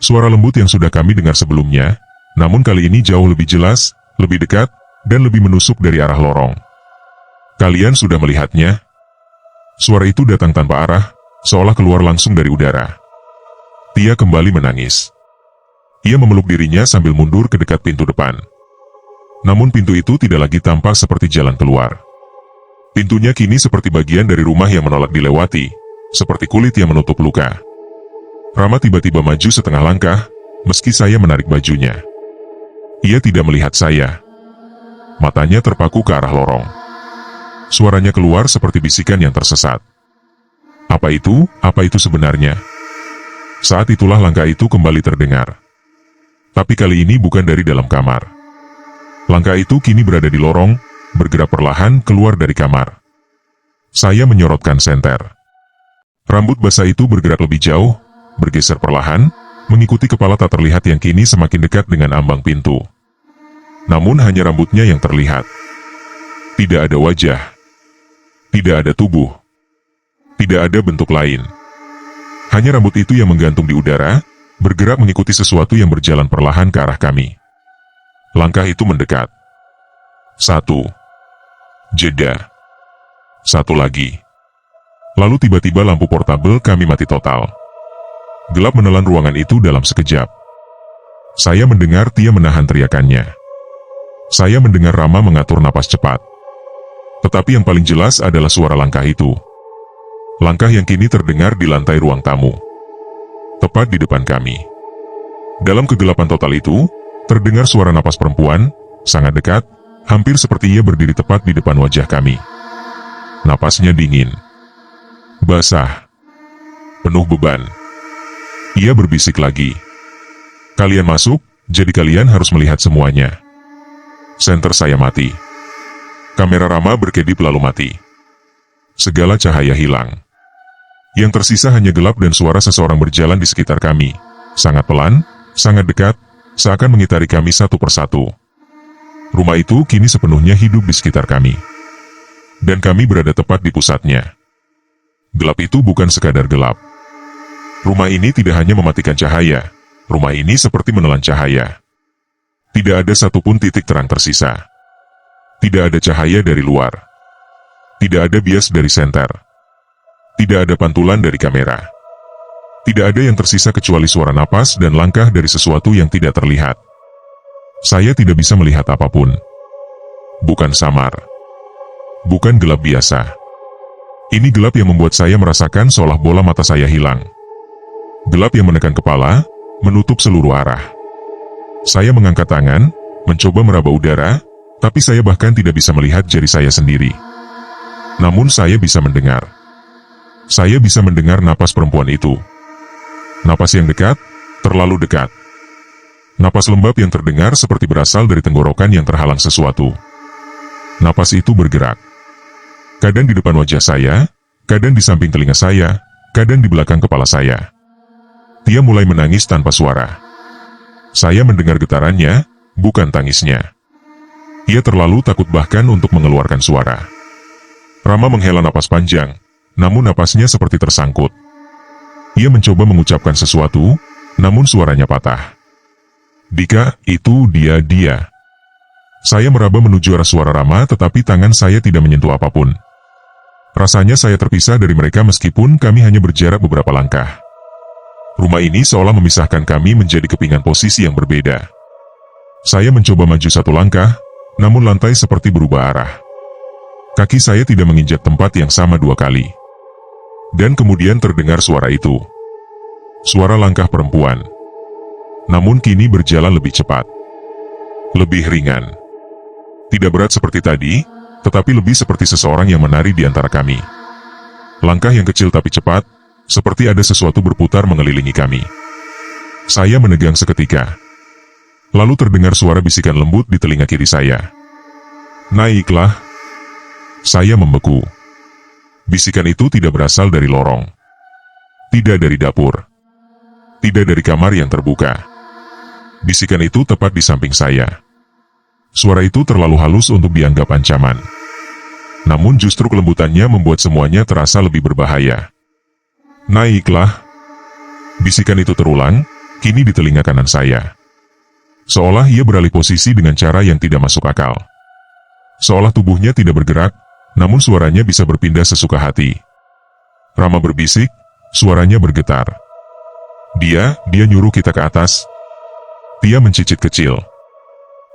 [SPEAKER 1] Suara lembut yang sudah kami dengar sebelumnya, namun kali ini jauh lebih jelas, lebih dekat, dan lebih menusuk dari arah lorong. Kalian sudah melihatnya? Suara itu datang tanpa arah, seolah keluar langsung dari udara. Dia kembali menangis. Ia memeluk dirinya sambil mundur ke dekat pintu depan. Namun pintu itu tidak lagi tampak seperti jalan keluar. Pintunya kini seperti bagian dari rumah yang menolak dilewati, seperti kulit yang menutup luka. Rama tiba-tiba maju setengah langkah, meski saya menarik bajunya. Ia tidak melihat saya. Matanya terpaku ke arah lorong. Suaranya keluar seperti bisikan yang tersesat. Apa itu? Apa itu sebenarnya? Saat itulah langkah itu kembali terdengar. Tapi kali ini bukan dari dalam kamar. Langkah itu kini berada di lorong, bergerak perlahan keluar dari kamar. Saya menyorotkan senter. Rambut basah itu bergerak lebih jauh, bergeser perlahan, mengikuti kepala tak terlihat yang kini semakin dekat dengan ambang pintu. Namun hanya rambutnya yang terlihat. Tidak ada wajah. Tidak ada tubuh. Tidak ada bentuk lain. Hanya rambut itu yang menggantung di udara, bergerak mengikuti sesuatu yang berjalan perlahan ke arah kami. Langkah itu mendekat. 1. Jeda. 1 lagi. Lalu tiba-tiba lampu portabel kami mati total. Gelap menelan ruangan itu dalam sekejap. Saya mendengar Tia menahan teriakannya. Saya mendengar Rama mengatur napas cepat. Tetapi yang paling jelas adalah suara langkah itu. Langkah yang kini terdengar di lantai ruang tamu. Tepat di depan kami. Dalam kegelapan total itu, terdengar suara napas perempuan, sangat dekat, hampir seperti ia berdiri tepat di depan wajah kami. Napasnya dingin. Basah. Penuh beban. Ia berbisik lagi. Kalian masuk, jadi kalian harus melihat semuanya. Senter saya mati. Kamera Rama berkedip lalu mati. Segala cahaya hilang. Yang tersisa hanya gelap dan suara seseorang berjalan di sekitar kami. Sangat pelan, sangat dekat, seakan mengitari kami satu persatu. Rumah itu kini sepenuhnya hidup di sekitar kami. Dan kami berada tepat di pusatnya. Gelap itu bukan sekadar gelap. Rumah ini tidak hanya mematikan cahaya. Rumah ini seperti menelan cahaya. Tidak ada satupun titik terang tersisa. Tidak ada cahaya dari luar. Tidak ada bias dari senter. Tidak ada pantulan dari kamera. Tidak ada yang tersisa kecuali suara napas dan langkah dari sesuatu yang tidak terlihat. Saya tidak bisa melihat apapun. Bukan samar. Bukan gelap biasa. Ini gelap yang membuat saya merasakan seolah bola mata saya hilang. Gelap yang menekan kepala, menutup seluruh arah. Saya mengangkat tangan, mencoba meraba udara, tapi saya bahkan tidak bisa melihat jari saya sendiri. Namun saya bisa mendengar. Saya bisa mendengar napas perempuan itu. Napas yang dekat, terlalu dekat. Napas lembab yang terdengar seperti berasal dari tenggorokan yang terhalang sesuatu. Napas itu bergerak. Kadang di depan wajah saya, kadang di samping telinga saya, kadang di belakang kepala saya. Tia mulai menangis tanpa suara. Saya mendengar getarannya, bukan tangisnya. Ia terlalu takut bahkan untuk mengeluarkan suara. Rama menghela napas panjang, namun napasnya seperti tersangkut. Ia mencoba mengucapkan sesuatu, namun suaranya patah. Dika, itu dia. Saya meraba menuju arah suara Rama, tetapi tangan saya tidak menyentuh apapun. Rasanya saya terpisah dari mereka meskipun kami hanya berjarak beberapa langkah. Rumah ini seolah memisahkan kami menjadi kepingan posisi yang berbeda. Saya mencoba maju satu langkah, namun lantai seperti berubah arah. Kaki saya tidak menginjak tempat yang sama 2 kali. Dan kemudian terdengar suara itu. Suara langkah perempuan. Namun kini berjalan lebih cepat. Lebih ringan. Tidak berat seperti tadi, tetapi lebih seperti seseorang yang menari di antara kami. Langkah yang kecil tapi cepat, seperti ada sesuatu berputar mengelilingi kami. Saya menegang seketika. Lalu terdengar suara bisikan lembut di telinga kiri saya. Naiklah. Saya membeku. Bisikan itu tidak berasal dari lorong. Tidak dari dapur. Tidak dari kamar yang terbuka. Bisikan itu tepat di samping saya. Suara itu terlalu halus untuk dianggap ancaman. Namun justru kelembutannya membuat semuanya terasa lebih berbahaya. Naiklah. Bisikan itu terulang, kini di telinga kanan saya. Seolah ia beralih posisi dengan cara yang tidak masuk akal. Seolah tubuhnya tidak bergerak, namun suaranya bisa berpindah sesuka hati. Rama berbisik, suaranya bergetar. Dia nyuruh kita ke atas. Tia mencicit kecil.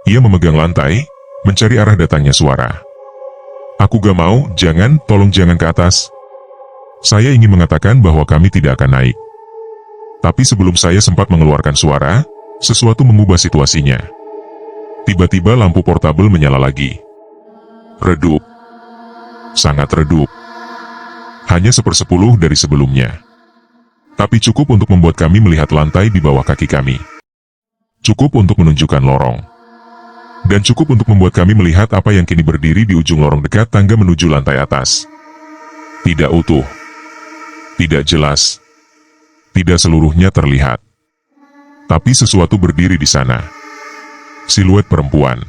[SPEAKER 1] Ia memegang lantai, mencari arah datangnya suara. Aku gak mau, tolong jangan ke atas. Saya ingin mengatakan bahwa kami tidak akan naik. Tapi sebelum saya sempat mengeluarkan suara, sesuatu mengubah situasinya. Tiba-tiba lampu portabel menyala lagi. Redup. Sangat redup. Hanya 1/10 dari sebelumnya. Tapi cukup untuk membuat kami melihat lantai di bawah kaki kami. Cukup untuk menunjukkan lorong. Dan cukup untuk membuat kami melihat apa yang kini berdiri di ujung lorong dekat tangga menuju lantai atas. Tidak utuh. Tidak jelas. Tidak seluruhnya terlihat. Tapi sesuatu berdiri di sana. Siluet perempuan.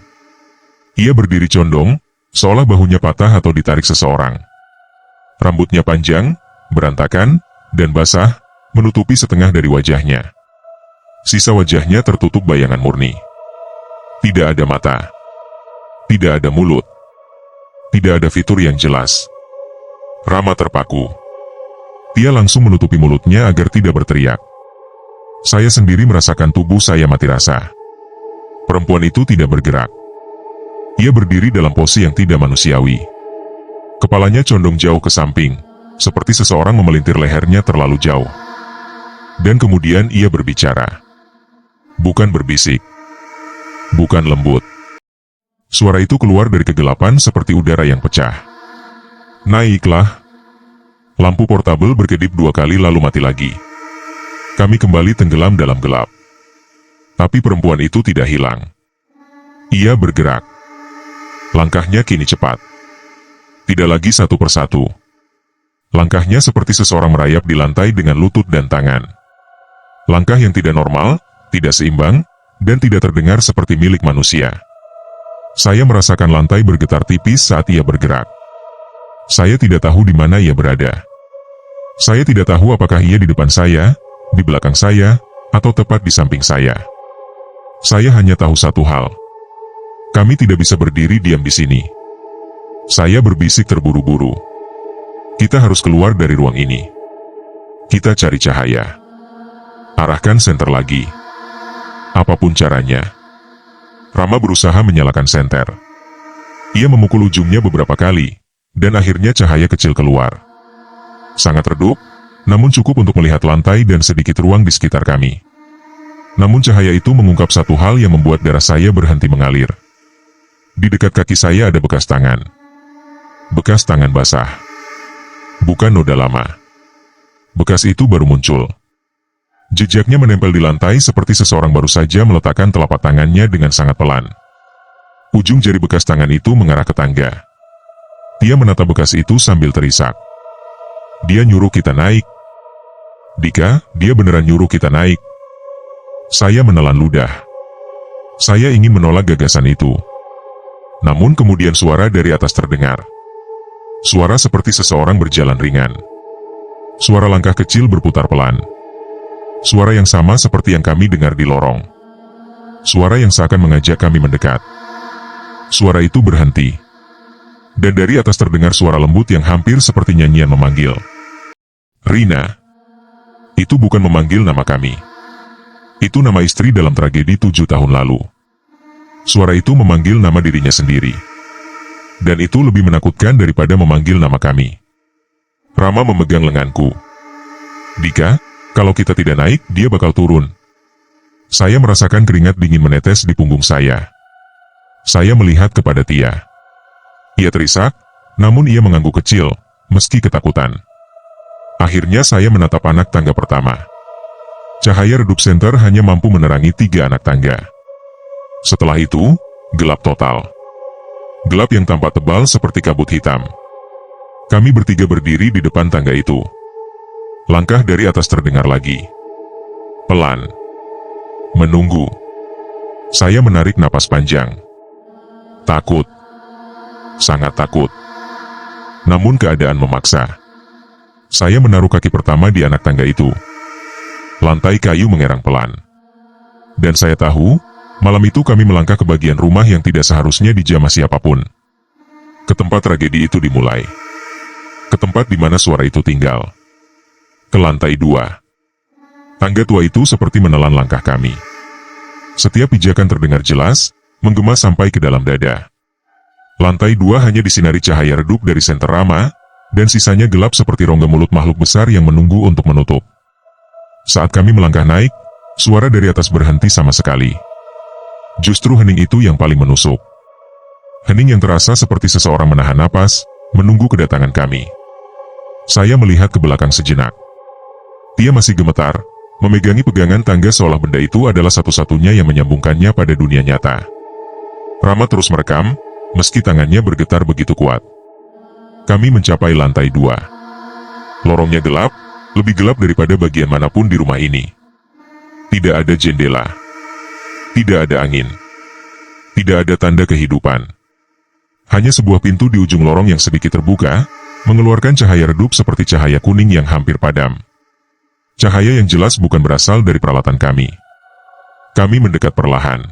[SPEAKER 1] Ia berdiri condong, seolah bahunya patah atau ditarik seseorang. Rambutnya panjang, berantakan, dan basah, menutupi setengah dari wajahnya. Sisa wajahnya tertutup bayangan murni. Tidak ada mata. Tidak ada mulut. Tidak ada fitur yang jelas. Rama terpaku. Dia langsung menutupi mulutnya agar tidak berteriak. Saya sendiri merasakan tubuh saya mati rasa. Perempuan itu tidak bergerak. Ia berdiri dalam pose yang tidak manusiawi. Kepalanya condong jauh ke samping, seperti seseorang memelintir lehernya terlalu jauh. Dan kemudian ia berbicara. Bukan berbisik. Bukan lembut. Suara itu keluar dari kegelapan seperti udara yang pecah. Naiklah. Lampu portabel berkedip 2 kali lalu mati lagi. Kami kembali tenggelam dalam gelap. Tapi perempuan itu tidak hilang. Ia bergerak. Langkahnya kini cepat. Tidak lagi satu persatu. Langkahnya seperti seseorang merayap di lantai dengan lutut dan tangan. Langkah yang tidak normal, tidak seimbang, dan tidak terdengar seperti milik manusia. Saya merasakan lantai bergetar tipis saat ia bergerak. Saya tidak tahu di mana ia berada. Saya tidak tahu apakah ia di depan saya, di belakang saya, atau tepat di samping saya. Saya hanya tahu satu hal. Kami tidak bisa berdiri diam di sini. Saya berbisik terburu-buru. Kita harus keluar dari ruang ini. Kita cari cahaya. Arahkan senter lagi. Apapun caranya. Rama berusaha menyalakan senter. Ia memukul ujungnya beberapa kali, dan akhirnya cahaya kecil keluar. Sangat redup, namun cukup untuk melihat lantai dan sedikit ruang di sekitar kami. Namun cahaya itu mengungkap satu hal yang membuat darah saya berhenti mengalir. Di dekat kaki saya ada bekas tangan. Bekas tangan basah. Bukan noda lama. Bekas itu baru muncul. Jejaknya menempel di lantai seperti seseorang baru saja meletakkan telapak tangannya dengan sangat pelan. Ujung jari bekas tangan itu mengarah ke tangga. Dia menatap bekas itu sambil terisak. Dia nyuruh kita naik. Dika, dia beneran nyuruh kita naik. Saya menelan ludah. Saya ingin menolak gagasan itu. Namun kemudian suara dari atas terdengar. Suara seperti seseorang berjalan ringan. Suara langkah kecil berputar pelan. Suara yang sama seperti yang kami dengar di lorong. Suara yang seakan mengajak kami mendekat. Suara itu berhenti. Dan dari atas terdengar suara lembut yang hampir seperti nyanyian memanggil. Rina. Itu bukan memanggil nama kami. Itu nama istri dalam tragedi 7 tahun lalu. Suara itu memanggil nama dirinya sendiri. Dan itu lebih menakutkan daripada memanggil nama kami. Rama memegang lenganku. Dika, kalau kita tidak naik, dia bakal turun. Saya merasakan keringat dingin menetes di punggung saya. Saya melihat kepada Tia. Ia terisak, namun ia mengangguk kecil, meski ketakutan. Akhirnya saya menatap anak tangga pertama. Cahaya redup senter hanya mampu menerangi 3 anak tangga. Setelah itu, gelap total. Gelap yang tampak tebal seperti kabut hitam. Kami bertiga berdiri di depan tangga itu. Langkah dari atas terdengar lagi. Pelan. Menunggu. Saya menarik napas panjang. Takut. Sangat takut. Namun keadaan memaksa. Saya menaruh kaki pertama di anak tangga itu. Lantai kayu mengerang pelan. Dan saya tahu, malam itu kami melangkah ke bagian rumah yang tidak seharusnya dijamah siapapun. Ke tempat tragedi itu dimulai. Ke tempat di mana suara itu tinggal. Ke lantai 2. Tangga tua itu seperti menelan langkah kami. Setiap pijakan terdengar jelas, menggema sampai ke dalam dada. Lantai 2 hanya disinari cahaya redup dari senter Rama, dan sisanya gelap seperti rongga mulut makhluk besar yang menunggu untuk menutup. Saat kami melangkah naik, suara dari atas berhenti sama sekali. Justru hening itu yang paling menusuk. Hening yang terasa seperti seseorang menahan napas, menunggu kedatangan kami. Saya melihat ke belakang sejenak. Tia masih gemetar, memegangi pegangan tangga seolah benda itu adalah satu-satunya yang menyambungkannya pada dunia nyata. Rama terus merekam, meski tangannya bergetar begitu kuat. Kami mencapai lantai 2. Lorongnya gelap, lebih gelap daripada bagian manapun di rumah ini. Tidak ada jendela. Tidak ada angin. Tidak ada tanda kehidupan. Hanya sebuah pintu di ujung lorong yang sedikit terbuka, mengeluarkan cahaya redup seperti cahaya kuning yang hampir padam. Cahaya yang jelas bukan berasal dari peralatan kami. Kami mendekat perlahan.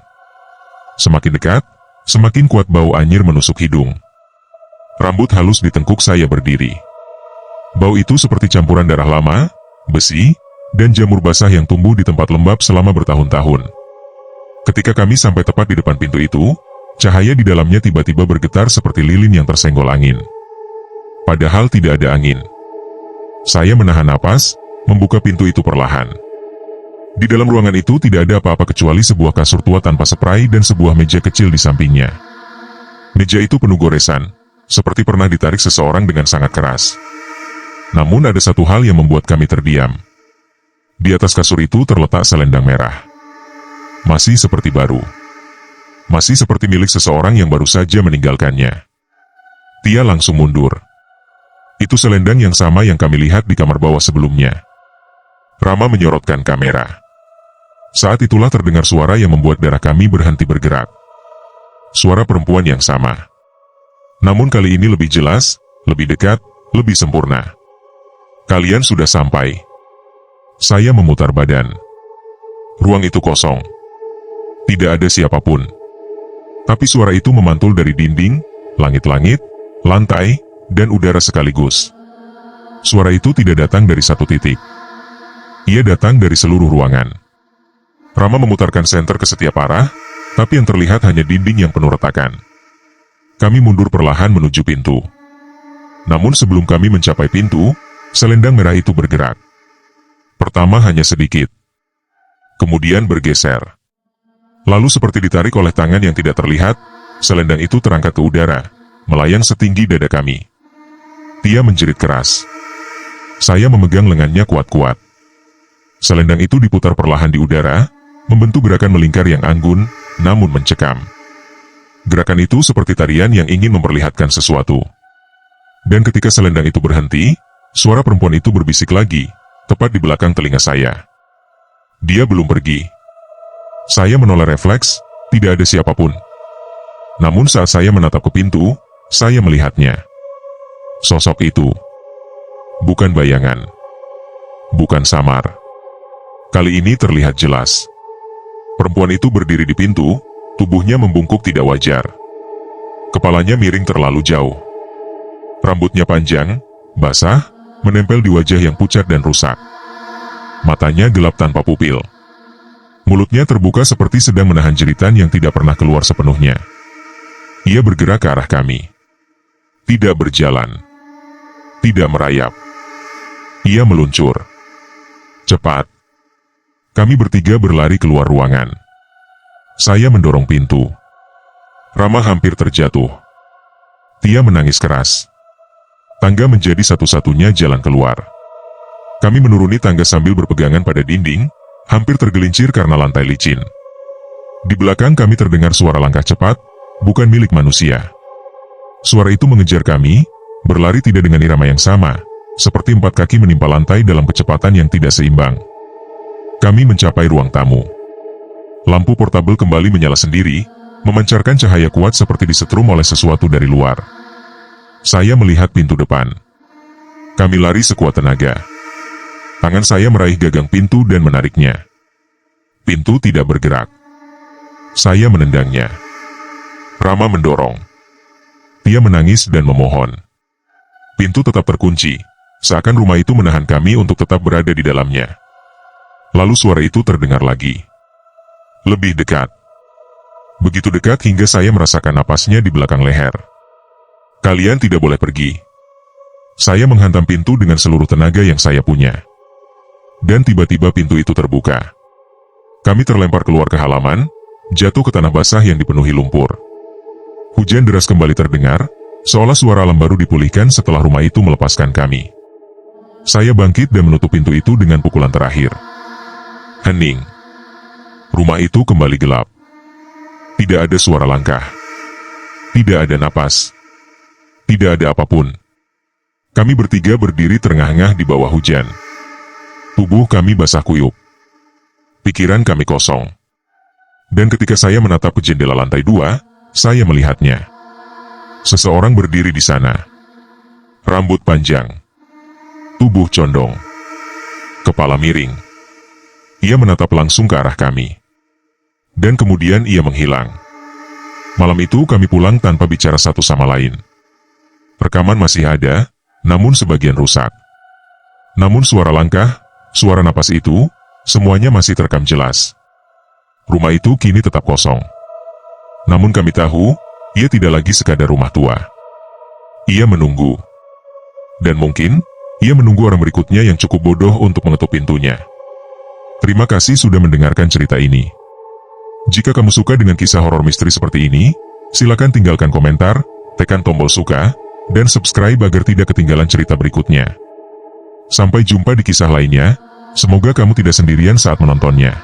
[SPEAKER 1] Semakin dekat, semakin kuat bau anyir menusuk hidung. Rambut halus di tengkuk saya berdiri. Bau itu seperti campuran darah lama, besi, dan jamur basah yang tumbuh di tempat lembab selama bertahun-tahun. Ketika kami sampai tepat di depan pintu itu, cahaya di dalamnya tiba-tiba bergetar seperti lilin yang tersenggol angin. Padahal tidak ada angin. Saya menahan napas, membuka pintu itu perlahan. Di dalam ruangan itu tidak ada apa-apa kecuali sebuah kasur tua tanpa spray dan sebuah meja kecil di sampingnya. Meja itu penuh goresan, seperti pernah ditarik seseorang dengan sangat keras. Namun ada satu hal yang membuat kami terdiam. Di atas kasur itu terletak selendang merah. Masih seperti baru. Masih seperti milik seseorang yang baru saja meninggalkannya. Tia langsung mundur. Itu selendang yang sama yang kami lihat di kamar bawah sebelumnya. Rama menyorotkan kamera. Saat itulah terdengar suara yang membuat darah kami berhenti bergerak. Suara perempuan yang sama. Namun kali ini lebih jelas, lebih dekat, lebih sempurna. Kalian sudah sampai. Saya memutar badan. Ruang itu kosong. Tidak ada siapapun. Tapi suara itu memantul dari dinding, langit-langit, lantai, dan udara sekaligus. Suara itu tidak datang dari satu titik. Ia datang dari seluruh ruangan. Rama memutarkan senter ke setiap arah, tapi yang terlihat hanya dinding yang penuh retakan. Kami mundur perlahan menuju pintu. Namun sebelum kami mencapai pintu, selendang merah itu bergerak. Pertama hanya sedikit. Kemudian bergeser. Lalu seperti ditarik oleh tangan yang tidak terlihat, selendang itu terangkat ke udara, melayang setinggi dada kami. Tia menjerit keras. Saya memegang lengannya kuat-kuat. Selendang itu diputar perlahan di udara, membentuk gerakan melingkar yang anggun, namun mencekam. Gerakan itu seperti tarian yang ingin memperlihatkan sesuatu. Dan ketika selendang itu berhenti, suara perempuan itu berbisik lagi, tepat di belakang telinga saya. Dia belum pergi. Saya menoleh refleks, tidak ada siapapun. Namun saat saya menatap ke pintu, saya melihatnya. Sosok itu. Bukan bayangan. Bukan samar. Kali ini terlihat jelas. Perempuan itu berdiri di pintu, tubuhnya membungkuk tidak wajar. Kepalanya miring terlalu jauh. Rambutnya panjang, basah, menempel di wajah yang pucat dan rusak. Matanya gelap tanpa pupil. Mulutnya terbuka seperti sedang menahan jeritan yang tidak pernah keluar sepenuhnya. Ia bergerak ke arah kami. Tidak berjalan. Tidak merayap. Ia meluncur. Cepat. Kami bertiga berlari keluar ruangan. Saya mendorong pintu. Rama hampir terjatuh. Tia menangis keras. Tangga menjadi satu-satunya jalan keluar. Kami menuruni tangga sambil berpegangan pada dinding, hampir tergelincir karena lantai licin. Di belakang kami terdengar suara langkah cepat, bukan milik manusia. Suara itu mengejar kami, berlari tidak dengan irama yang sama, seperti 4 kaki menimpa lantai dalam kecepatan yang tidak seimbang. Kami mencapai ruang tamu. Lampu portabel kembali menyala sendiri, memancarkan cahaya kuat seperti disetrum oleh sesuatu dari luar. Saya melihat pintu depan. Kami lari sekuat tenaga. Tangan saya meraih gagang pintu dan menariknya. Pintu tidak bergerak. Saya menendangnya. Rama mendorong. Tia menangis dan memohon. Pintu tetap terkunci, seakan rumah itu menahan kami untuk tetap berada di dalamnya. Lalu suara itu terdengar lagi. Lebih dekat. Begitu dekat hingga saya merasakan napasnya di belakang leher. Kalian tidak boleh pergi. Saya menghantam pintu dengan seluruh tenaga yang saya punya. Dan tiba-tiba pintu itu terbuka. Kami terlempar keluar ke halaman, jatuh ke tanah basah yang dipenuhi lumpur. Hujan deras kembali terdengar, Seolah suara alam baru dipulihkan setelah rumah itu melepaskan kami. Saya bangkit dan menutup pintu itu dengan pukulan terakhir. Hening. Rumah itu kembali gelap. Tidak ada suara langkah. Tidak ada napas. Tidak ada apapun. Kami bertiga berdiri terengah-engah di bawah hujan. Tubuh kami basah kuyup. Pikiran kami kosong. Dan ketika saya menatap ke jendela lantai 2, saya melihatnya. Seseorang berdiri di sana. Rambut panjang. Tubuh condong. Kepala miring. Ia menatap langsung ke arah kami. Dan kemudian ia menghilang. Malam itu kami pulang tanpa bicara satu sama lain. Rekaman masih ada, namun sebagian rusak. Namun suara langkah, suara napas itu, semuanya masih terekam jelas. Rumah itu kini tetap kosong. Namun kami tahu, ia tidak lagi sekadar rumah tua. Ia menunggu. Dan mungkin, ia menunggu orang berikutnya yang cukup bodoh untuk mengetuk pintunya. Terima kasih sudah mendengarkan cerita ini. Jika kamu suka dengan kisah horor misteri seperti ini, silakan tinggalkan komentar, tekan tombol suka, dan subscribe agar tidak ketinggalan cerita berikutnya. Sampai jumpa di kisah lainnya, semoga kamu tidak sendirian saat menontonnya.